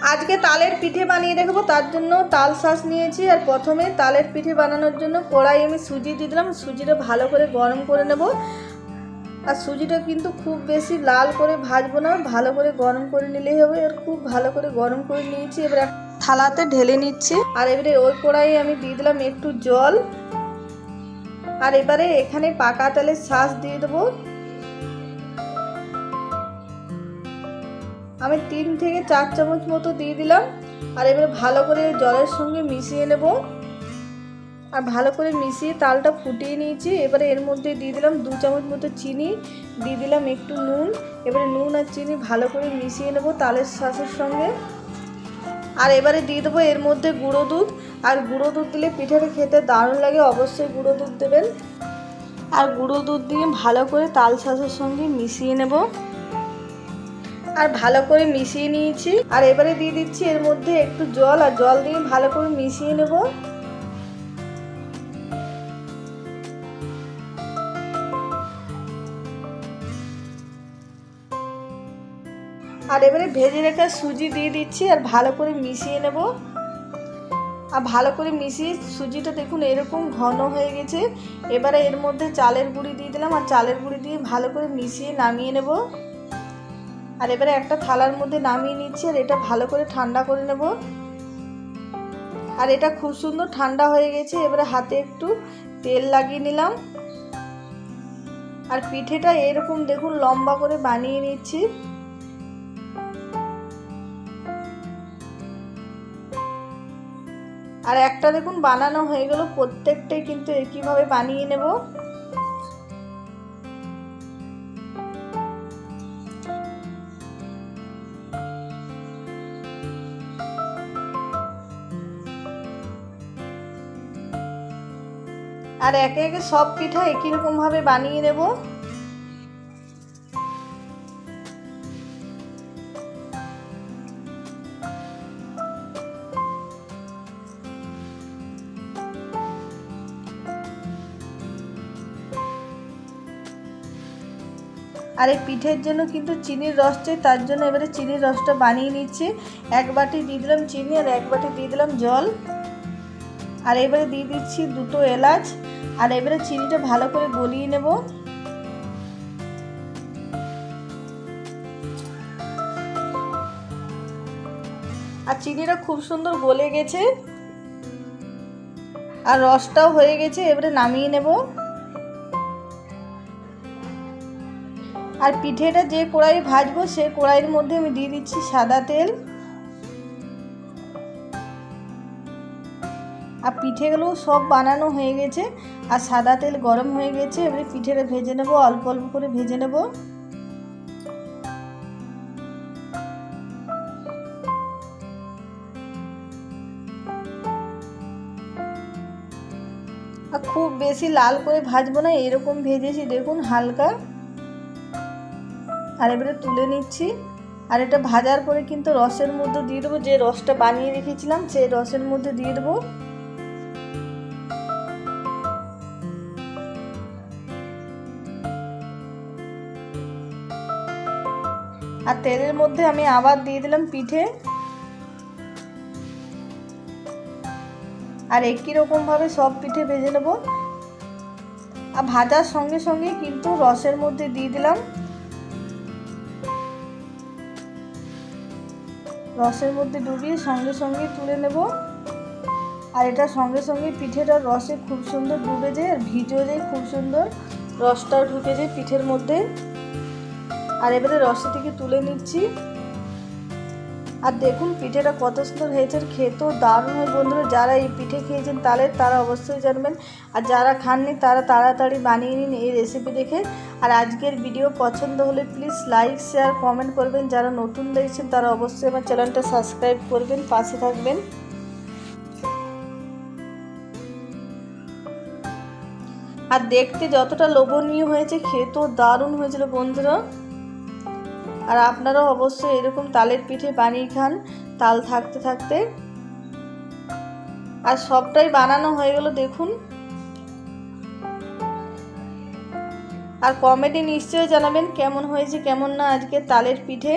আজকে তালের পিঠে বানিয়ে দেখাবো, তার জন্য তাল শাঁস নিয়েছি। আর প্রথমে তালের পিঠে বানানোর জন্য কড়াই আমি সুজি দিয়ে দিলাম। সুজিটা ভালো করে গরম করে নেব। আর সুজিটা কিন্তু খুব বেশি লাল করে ভাজবো না, ভালো করে গরম করে নিলেই হবে। আর খুব ভালো করে গরম করে নিয়েছি, এবার থালাতে ঢেলে নিচ্ছি। আর এবারে ওই কড়াইয়ে আমি দিয়ে দিলাম একটু জল। আর এবারে এখানে পাকা তালের শাঁস দিয়ে দেবো। আমি 3 থেকে 4 চামচ মতো দিয়ে দিলাম। আর এবারে ভালো করে জলের সঙ্গে মিশিয়ে নেব। আর ভালো করে মিশিয়ে তালটা ফুটিয়ে নিয়েছি। এবারে এর মধ্যে দিয়ে দিলাম 2 চামচ মতো চিনি, দিয়ে দিলাম একটু নুন। এবারে নুন আর চিনি ভালো করে মিশিয়ে নেব তালের শাঁসের সঙ্গে। আর এবারে দিয়ে দেবো এর মধ্যে গুঁড়ো দুধ। আর গুঁড়ো দুধ দিলে পিঠাটা খেতে দারুণ লাগে, অবশ্যই গুঁড়ো দুধ দেবেন। আর গুঁড়ো দুধ দিয়ে ভালো করে তাল শাঁসের সঙ্গে মিশিয়ে নেব। আর ভালো করে মিশিয়ে নিয়েছি। আর এবারে দিয়ে দিচ্ছি এর মধ্যে একটু জল। আর জল দিয়ে ভালো করে মিশিয়ে নেব। আর এবারে ভেজে রাখা সুজি দিয়ে দিচ্ছি আর ভালো করে মিশিয়ে নেব। আর ভালো করে মিশিয়ে সুজিটা দেখুন এরকম ঘন হয়ে গেছে। এবারে এর মধ্যে চালের গুঁড়ি দিয়ে দিলাম। আর চালের গুঁড়ি দিয়ে ভালো করে মিশিয়ে নামিয়ে নেব। আর এবারে একটা থালার মধ্যে নামিয়ে নিচ্ছি। আর এটা ভালো করে ঠান্ডা করে নেব। আর এটা খুব সুন্দর ঠান্ডা হয়ে গেছে। এবারে হাতে একটু তেল লাগিয়ে নিলাম। আর পিঠেটা এরকম দেখুন লম্বা করে বানিয়ে নিচ্ছি। আর একটা দেখুন বানানো হয়ে গেল। প্রত্যেকটাই কিন্তু একইভাবে বানিয়ে নেব। আর একে একে সব পিঠা একই রকম ভাবে বানিয়ে নেব। আর এই পিঠের জন্য কিন্তু চিনির রস চাই, তার জন্য এবারে চিনির রসটা বানিয়ে নিচ্ছি। 1 বাটি দিয়ে দিলাম চিনি আর 1 বাটি দিয়ে দিলাম জল। আর এবারে দিয়ে দিচ্ছি 2টো এলাচ। আর এবারে চিনিটা ভালো করে গলিয়ে নেব। আর চিনিটা খুব সুন্দর গলে গেছে আর রসটাও হয়ে গেছে। এবারে নামিয়ে নেব। আর পিঠেটা যে কড়াই ভাজবো সেই কড়াইয়ের মধ্যে আমি দিয়ে দিচ্ছি সাদা তেল। আর পিঠেগুলো সব বানানো হয়ে গেছে আর সাদা তেল গরম হয়ে গেছে। এবারে পিঠেটা ভেজে নেব, অল্প অল্প করে ভেজে নেব। আর খুব বেশি লাল করে ভাজবো না, এরকম ভেজেছি দেখুন হালকা। আর এবারে তুলে নিচ্ছি। আর এটা ভাজার পরে কিন্তু রসের মধ্যে দিয়ে দেবো, যে রসটা বানিয়ে রেখেছিলাম সেই রসের মধ্যে দিয়ে দেবো। আর তেলের মধ্যে আমি আবার দিয়ে দিলাম পিঠে। আর একই রকম ভাবে সব পিঠে ভেজে নেব। আর ভাজার সঙ্গে সঙ্গে কিন্তু রসের মধ্যে দিয়ে দিলাম। রসের মধ্যে ডুবিয়ে সঙ্গে সঙ্গে তুলে নেব। আর এটা সঙ্গে সঙ্গে পিঠেটা রসে খুব সুন্দর ডুবে যায় আর ভিজেও যায় খুব সুন্দর, রসটাও ঢুকে যায় পিঠের মধ্যে। আর এবারে রসে থেকে তুলে নিচ্ছি। আর দেখুন পিঠেটা কত সুন্দর হয়েছে, খেতেও দারুণ হয়। বন্ধুরা যারা এই পিঠে খেয়েছেন তাহলে তারা অবশ্যই জানবেন। আর যারা খাননি তারা তাড়াতাড়ি বানিয়ে নিন এই রেসিপি দেখে। আর আজকের ভিডিও পছন্দ হলে প্লিজ লাইক শেয়ার কমেন্ট করবেন। যারা নতুন দেখছেন তারা অবশ্যই আমার চ্যানেলটা সাবস্ক্রাইব করবেন, পাশে থাকবেন। আর দেখতে যতটা লোভনীয় হয়েছে খেতেও দারুণ হয়েছিল বন্ধুরা। আর আপনারাও অবশ্যই এরকম তালের পিঠে বানিয়ে খান তাল থাকতে থাকতে। আর সবটাই বানানো হয়ে গেল দেখুন। আর কমেন্টে নিশ্চয়ই জানাবেন কেমন হয়েছে কেমন না আজকে তালের পিঠে।